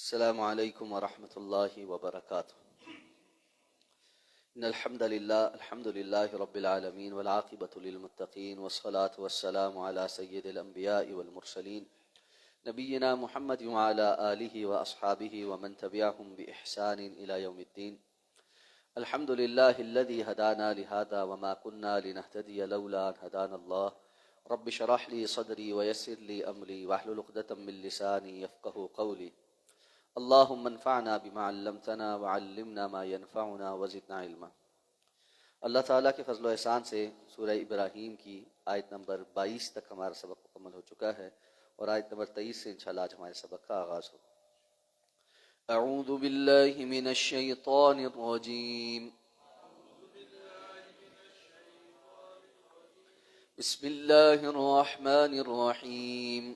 السلام علیکم ورحمۃ اللہ وبرکاتہ۔ ان الحمد للہ رب العالمین والعاقبۃ للمتقین والصلاة والسلام علی سید الانبیاء والمرسلین نبینا محمد وعلی آلہ واصحابہ ومن تبعہم بإحسان الی یوم الدین۔ الحمد للہ الذی ہدانا لہذا وما كنا لنہتدی لولا ان ہدانا اللہ۔ رب اشرح لی صدری ویسر لی امری واحلل عقدۃ من لسانی یفقہوا قولی۔ اللہم انفعنا بما علمتنا وعلمنا ما ينفعنا وزدنا علما۔ اللہ تعالیٰ کے فضل و احسان سے سورہ ابراہیم کی آیت نمبر 22 تک ہمارا سبق مکمل ہو چکا ہے، اور آیت نمبر 23 سے انشاءاللہ آج ہمارے سبق کا آغاز ہو۔ اعوذ باللہ من الشیطان الرجیم، بسم اللہ الرحمن الرحیم۔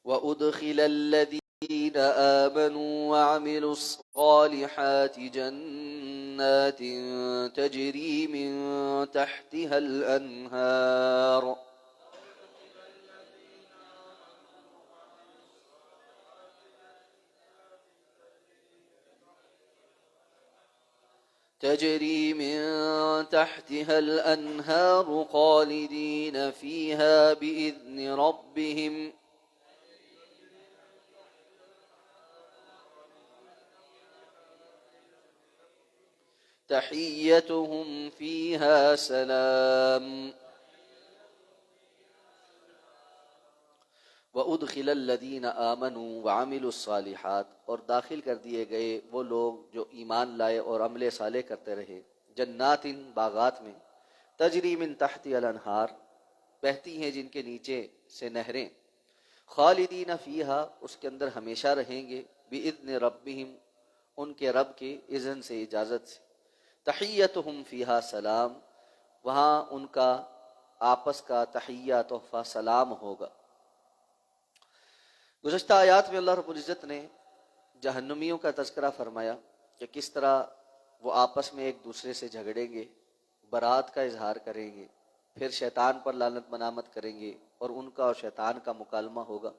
وَأُدْخِلَ الَّذِينَ آمَنُوا وَعَمِلُوا الصَّالِحَاتِ جَنَّاتٍ تَجْرِي مِن تَحْتِهَا الْأَنْهَارُ خَالِدِينَ فِيهَا بِإِذْنِ رَبِّهِمْ تحیتهم فیہا سلام۔ وَأُدْخِلَ الَّذِينَ آمَنُوا وَعَمِلُوا الصَّالِحَاتِ، اور داخل کر دیے گئے وہ لوگ جو ایمان لائے اور عمل صالح کرتے رہے، جنات باغات میں، تجری من تحتها الانہار، بہتی ہیں جن کے نیچے سے نہریں، خالدین فیہا، اس کے اندر ہمیشہ رہیں گے، بِإِذْنِ رَبِّهِمْ، ان کے رب کے اذن سے، اجازت سے، تحیتهم فیہا سلام، وہاں ان کا آپس کا تحیہ تحفہ سلام ہوگا۔ گزشتہ آیات میں اللہ رب العزت نے جہنمیوں کا تذکرہ فرمایا کہ کس طرح وہ آپس میں ایک دوسرے سے جھگڑیں گے، برات کا اظہار کریں گے، پھر شیطان پر لعنت ملامت کریں گے، اور ان کا اور شیطان کا مکالمہ ہوگا،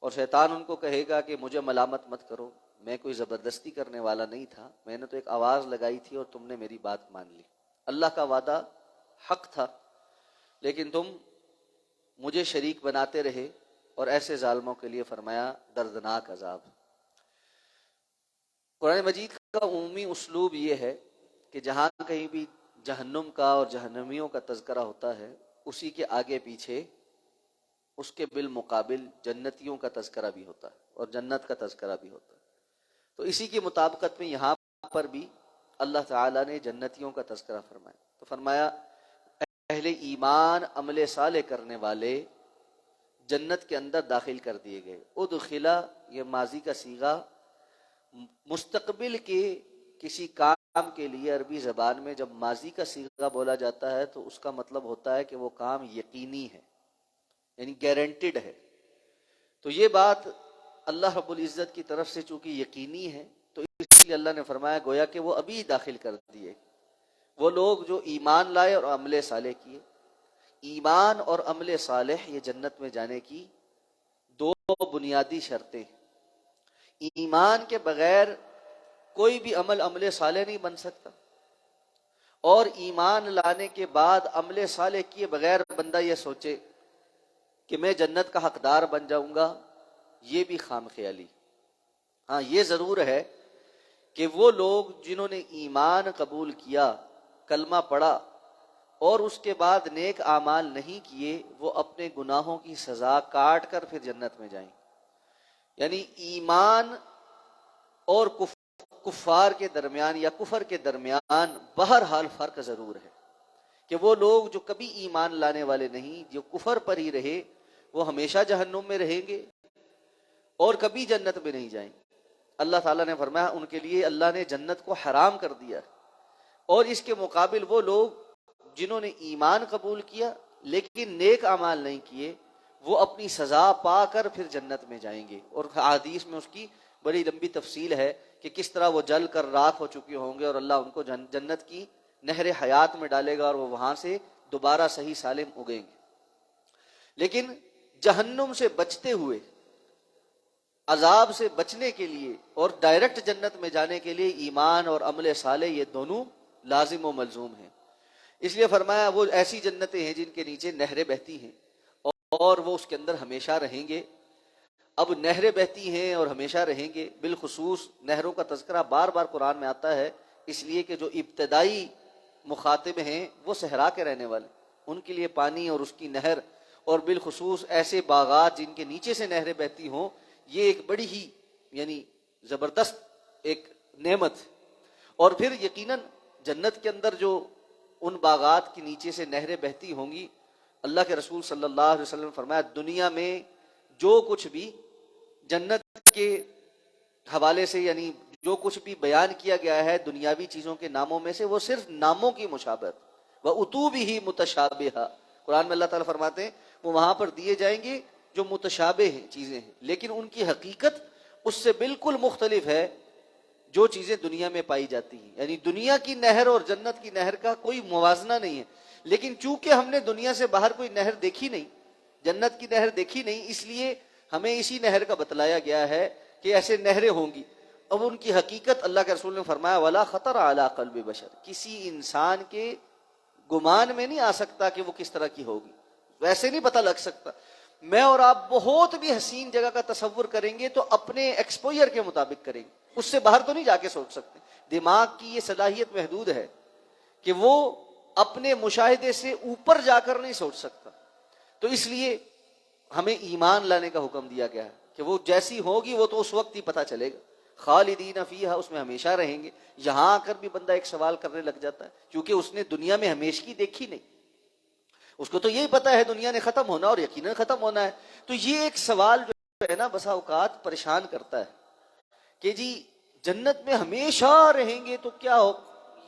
اور شیطان ان کو کہے گا کہ مجھے ملامت مت کرو، میں کوئی زبردستی کرنے والا نہیں تھا، میں نے تو ایک آواز لگائی تھی اور تم نے میری بات مان لی۔ اللہ کا وعدہ حق تھا، لیکن تم مجھے شریک بناتے رہے، اور ایسے ظالموں کے لیے فرمایا دردناک عذاب۔ قرآن مجید کا عمومی اسلوب یہ ہے کہ جہاں کہیں بھی جہنم کا اور جہنمیوں کا تذکرہ ہوتا ہے، اسی کے آگے پیچھے اس کے بالمقابل جنتیوں کا تذکرہ بھی ہوتا ہے اور جنت کا تذکرہ بھی ہوتا ہے۔ تو اسی کی مطابقت میں یہاں پر بھی اللہ تعالیٰ نے جنتیوں کا تذکرہ فرمایا، تو فرمایا اہل ایمان عمل صالح کرنے والے جنت کے اندر داخل کر دیے گئے۔ ادخلا، یہ ماضی کا صیغہ مستقبل کے کسی کام کے لیے عربی زبان میں جب ماضی کا صیغہ بولا جاتا ہے تو اس کا مطلب ہوتا ہے کہ وہ کام یقینی ہے، یعنی گارنٹیڈ ہے۔ تو یہ بات اللہ رب العزت کی طرف سے چونکہ یقینی ہے، تو اس لیے اللہ نے فرمایا گویا کہ وہ ابھی داخل کر دیے، وہ لوگ جو ایمان لائے اور عمل صالح کیے۔ ایمان اور عمل صالح یہ جنت میں جانے کی دو بنیادی شرطیں ہیں۔ ایمان کے بغیر کوئی بھی عمل صالح نہیں بن سکتا، اور ایمان لانے کے بعد عمل صالح کیے بغیر بندہ یہ سوچے کہ میں جنت کا حقدار بن جاؤں گا، یہ بھی خام خیالی۔ ہاں، یہ ضرور ہے کہ وہ لوگ جنہوں نے ایمان قبول کیا، کلمہ پڑھا، اور اس کے بعد نیک اعمال نہیں کیے، وہ اپنے گناہوں کی سزا کاٹ کر پھر جنت میں جائیں۔ یعنی ایمان اور کفار کے درمیان یا کفر کے درمیان بہرحال فرق ضرور ہے، کہ وہ لوگ جو کبھی ایمان لانے والے نہیں، جو کفر پر ہی رہے، وہ ہمیشہ جہنم میں رہیں گے اور کبھی جنت میں نہیں جائیں۔ اللہ تعالیٰ نے فرمایا ان کے لیے اللہ نے جنت کو حرام کر دیا، اور اس کے مقابل وہ لوگ جنہوں نے ایمان قبول کیا لیکن نیک اعمال نہیں کیے، وہ اپنی سزا پا کر پھر جنت میں جائیں گے۔ اور حدیث میں اس کی بڑی لمبی تفصیل ہے کہ کس طرح وہ جل کر راکھ ہو چکے ہوں گے، اور اللہ ان کو جنت کی نہر حیات میں ڈالے گا، اور وہ وہاں سے دوبارہ صحیح سالم اگیں گے۔ لیکن جہنم سے بچتے ہوئے، عذاب سے بچنے کے لیے اور ڈائریکٹ جنت میں جانے کے لیے ایمان اور عمل صالح یہ دونوں لازم و ملزوم ہیں۔ اس لیے فرمایا وہ ایسی جنتیں ہیں جن کے نیچے نہریں بہتی ہیں اور وہ اس کے اندر ہمیشہ رہیں گے۔ اب نہریں بہتی ہیں اور ہمیشہ رہیں گے، بالخصوص نہروں کا تذکرہ بار بار قرآن میں آتا ہے، اس لیے کہ جو ابتدائی مخاطب ہیں وہ صحرا کے رہنے والے، ان کے لیے پانی اور اس کی نہر اور بالخصوص ایسے باغات جن کے نیچے سے نہریں بہتی ہوں، یہ ایک بڑی ہی یعنی زبردست ایک نعمت۔ اور پھر یقیناً جنت کے اندر جو ان باغات کے نیچے سے نہریں بہتی ہوں گی، اللہ کے رسول صلی اللہ علیہ وسلم نے فرمایا دنیا میں جو کچھ بھی جنت کے حوالے سے یعنی جو کچھ بھی بیان کیا گیا ہے دنیاوی چیزوں کے ناموں میں سے، وہ صرف ناموں کی مشابہت، وَأُتُوبِهِ مُتَشَابِهَةً، قرآن میں اللہ تعالیٰ فرماتے ہیں وہ وہاں پر دیے جائیں گے جو متشابہ ہیں چیزیں ہیں، لیکن ان کی حقیقت اس سے بالکل مختلف ہے جو چیزیں دنیا میں پائی جاتی ہیں۔ یعنی دنیا کی نہر اور جنت کی نہر کا کوئی موازنہ نہیں ہے، لیکن چونکہ ہم نے دنیا سے باہر کوئی نہر دیکھی نہیں، جنت کی نہر دیکھی نہیں، اس لیے ہمیں اسی نہر کا بتلایا گیا ہے کہ ایسے نہریں ہوں گی۔ اب ان کی حقیقت اللہ کے رسول نے فرمایا ولا خطر علی قلب بشر، کسی انسان کے گمان میں نہیں آ سکتا کہ وہ کس طرح کی ہوگی، ویسے نہیں پتہ لگ سکتا۔ میں اور آپ بہت بھی حسین جگہ کا تصور کریں گے تو اپنے ایکسپوئر کے مطابق کریں گے، اس سے باہر تو نہیں جا کے سوچ سکتے۔ دماغ کی یہ صلاحیت محدود ہے کہ وہ اپنے مشاہدے سے اوپر جا کر نہیں سوچ سکتا، تو اس لیے ہمیں ایمان لانے کا حکم دیا گیا ہے کہ وہ جیسی ہوگی وہ تو اس وقت ہی پتہ چلے گا۔ خالدین فیہا، اس میں ہمیشہ رہیں گے۔ یہاں آ کر بھی بندہ ایک سوال کرنے لگ جاتا ہے کیونکہ اس نے دنیا میں ہمیشگی دیکھی نہیں، اس کو تو یہی پتا ہے دنیا نے ختم ہونا اور یقیناً ختم ہونا ہے، تو یہ ایک سوال جو ہے نا بسا اوقات پریشان کرتا ہے کہ جی جنت میں ہمیشہ رہیں گے تو کیا ہو،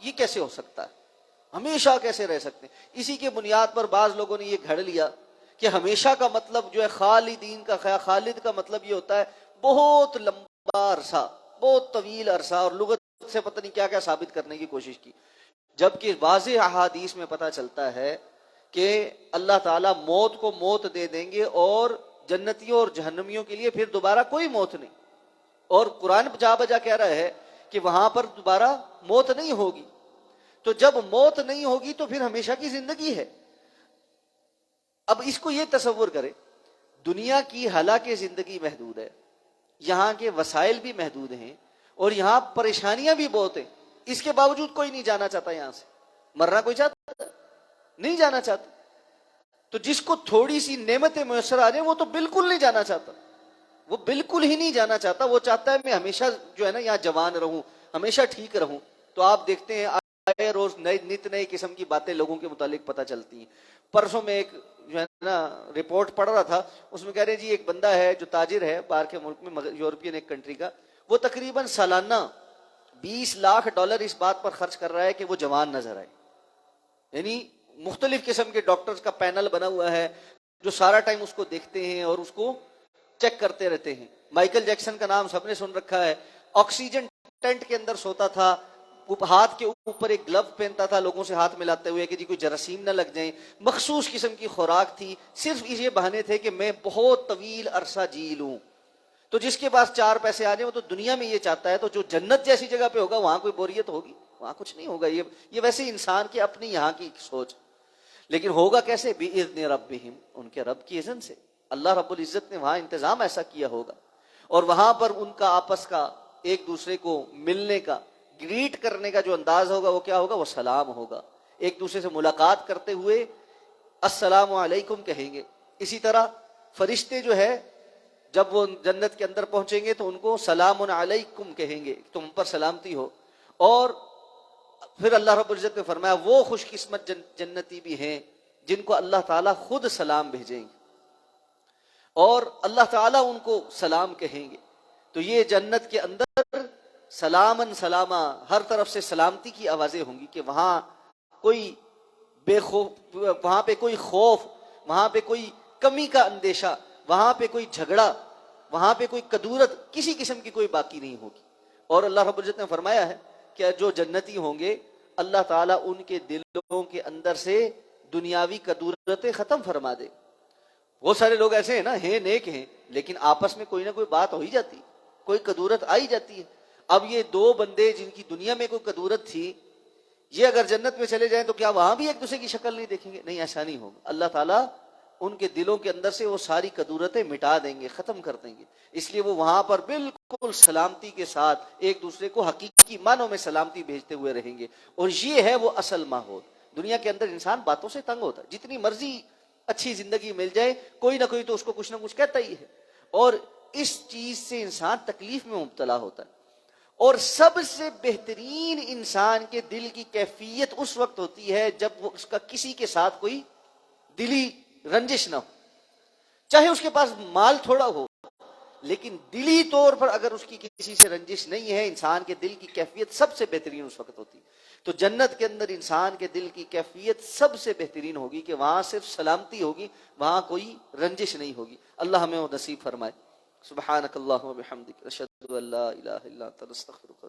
یہ کیسے ہو سکتا ہے، ہمیشہ کیسے رہ سکتے ہیں؟ اسی کے بنیاد پر بعض لوگوں نے یہ گھڑ لیا کہ ہمیشہ کا مطلب جو ہے خالدین کا، خالد کا مطلب یہ ہوتا ہے بہت لمبا عرصہ، بہت طویل عرصہ، اور لغت سے پتہ نہیں کیا کیا ثابت کرنے کی کوشش کی، جبکہ واضح احادیث میں پتہ چلتا ہے کہ اللہ تعالیٰ موت کو موت دے دیں گے اور جنتیوں اور جہنمیوں کے لیے پھر دوبارہ کوئی موت نہیں، اور قرآن جا بجا کہہ رہا ہے کہ وہاں پر دوبارہ موت نہیں ہوگی، تو جب موت نہیں ہوگی تو پھر ہمیشہ کی زندگی ہے۔ اب اس کو یہ تصور کرے، دنیا کی حالانکہ زندگی محدود ہے، یہاں کے وسائل بھی محدود ہیں اور یہاں پریشانیاں بھی بہت ہیں، اس کے باوجود کوئی نہیں جانا چاہتا یہاں سے، مرنا کوئی چاہتا نہیں جانا چاہتا، تو جس کو تھوڑی سی نعمتیں میسر آ جائیں وہ تو بالکل نہیں جانا چاہتا، وہ بالکل ہی نہیں جانا چاہتا، وہ چاہتا ہے میں ہمیشہ جو ہے نا یہاں جوان رہوں، ہمیشہ ٹھیک رہوں۔ تو آپ دیکھتے ہیں آئے روز نت نئی قسم کی باتیں لوگوں کے متعلق پتہ چلتی ہیں۔ پرسوں میں ایک جو ہے نا رپورٹ پڑھ رہا تھا، اس میں کہہ رہے جی ایک بندہ ہے جو تاجر ہے باہر کے ملک میں، یورپین ایک کنٹری کا، وہ تقریباً سالانہ $20 لاکھ اس بات پر خرچ کر رہا ہے کہ وہ جوان نظر آئے، یعنی مختلف قسم کے ڈاکٹرز کا پینل بنا ہوا ہے جو سارا ٹائم اس کو دیکھتے ہیں اور اس کو چیک کرتے رہتے ہیں۔ مائیکل جیکسن کا نام سب نے سن رکھا ہے، آکسیجن ٹینٹ کے اندر سوتا تھا، ہاتھ کے اوپر ایک گلو پہنتا تھا لوگوں سے ہاتھ ملاتے ہوئے کہ جی کوئی جراثیم نہ لگ جائیں، مخصوص قسم کی خوراک تھی، صرف یہ بہانے تھے کہ میں بہت طویل عرصہ جی لوں۔ تو جس کے پاس 4 پیسے آ جائیں وہ تو دنیا میں یہ چاہتا ہے، تو جو جنت جیسی جگہ پہ ہوگا وہاں کوئی بوریت ہوگی؟ وہاں کچھ نہیں ہوگا۔ یہ ویسے انسان کی اپنی یہاں کی سوچ، لیکن ہوگا کیسے؟ بِإِذْنِ رَبِّهِمْ، ان کے رب کی اذن سے، اللہ رب العزت نے وہاں انتظام ایسا کیا ہوگا، اور وہاں پر ان کا آپس کا ایک دوسرے کو ملنے کا، گریٹ کرنے کا جو انداز ہوگا وہ کیا ہوگا؟ وہ سلام ہوگا، ایک دوسرے سے ملاقات کرتے ہوئے السلام علیکم کہیں گے۔ اسی طرح فرشتے جو ہے جب وہ جنت کے اندر پہنچیں گے تو ان کو سلام علیکم کہیں گے، تم پر سلامتی ہو۔ اور پھر اللہ رب العزت نے فرمایا وہ خوش قسمت جنتی بھی ہیں جن کو اللہ تعالیٰ خود سلام بھیجیں گے اور اللہ تعالیٰ ان کو سلام کہیں گے۔ تو یہ جنت کے اندر سلامن سلامہ، ہر طرف سے سلامتی کی آوازیں ہوں گی کہ وہاں کوئی وہاں پہ کوئی خوف، وہاں پہ کوئی کمی کا اندیشہ، وہاں پہ کوئی جھگڑا، وہاں پہ کوئی کدورت کسی قسم کی کوئی باقی نہیں ہوگی۔ اور اللہ رب العزت نے فرمایا ہے کہ جو جنتی ہوں گے اللہ تعالیٰ ان کے دلوں کے اندر سے دنیاوی کدورتیں ختم فرما دے، بہت سارے لوگ ایسے ہیں نا، ہیں نیک ہیں، لیکن آپس میں کوئی نہ کوئی بات ہو ہی جاتی، کوئی کدورت آ ہی جاتی ہے۔ اب یہ دو بندے جن کی دنیا میں کوئی کدورت تھی، یہ اگر جنت میں چلے جائیں تو کیا وہاں بھی ایک دوسرے کی شکل نہیں دیکھیں گے؟ نہیں، ایسا نہیں ہوگا۔ اللہ تعالیٰ ان کے دلوں کے اندر سے وہ ساری کدورتیں مٹا دیں گے، ختم کر دیں گے، اس لیے وہ وہاں پر بالکل سلامتی کے ساتھ ایک دوسرے کو حقیقی معنوں میں سلامتی بھیجتے ہوئے رہیں گے۔ اور یہ ہے وہ اصل ماحول۔ دنیا کے اندر انسان باتوں سے تنگ ہوتا ہے، جتنی مرضی اچھی زندگی مل جائے، کوئی نہ کوئی تو اس کو کچھ نہ کچھ کہتا ہی ہے، اور اس چیز سے انسان تکلیف میں مبتلا ہوتا ہے۔ اور سب سے بہترین انسان کے دل کی کیفیت اس وقت ہوتی ہے جب وہ اس کا کسی کے ساتھ کوئی دلی رنجش نہ ہو، چاہے اس کے پاس مال تھوڑا ہو، لیکن دلی طور پر اگر اس کی کسی سے رنجش نہیں ہے، انسان کے دل کی کیفیت سب سے بہترین اس وقت ہوتی ہے۔ تو جنت کے اندر انسان کے دل کی کیفیت سب سے بہترین ہوگی کہ وہاں صرف سلامتی ہوگی، وہاں کوئی رنجش نہیں ہوگی۔ اللہ ہمیں وہ نصیب فرمائے۔ سبحانک اللہم و بحمدک، اشہد ان لا الہ الا انت، نستغفرک۔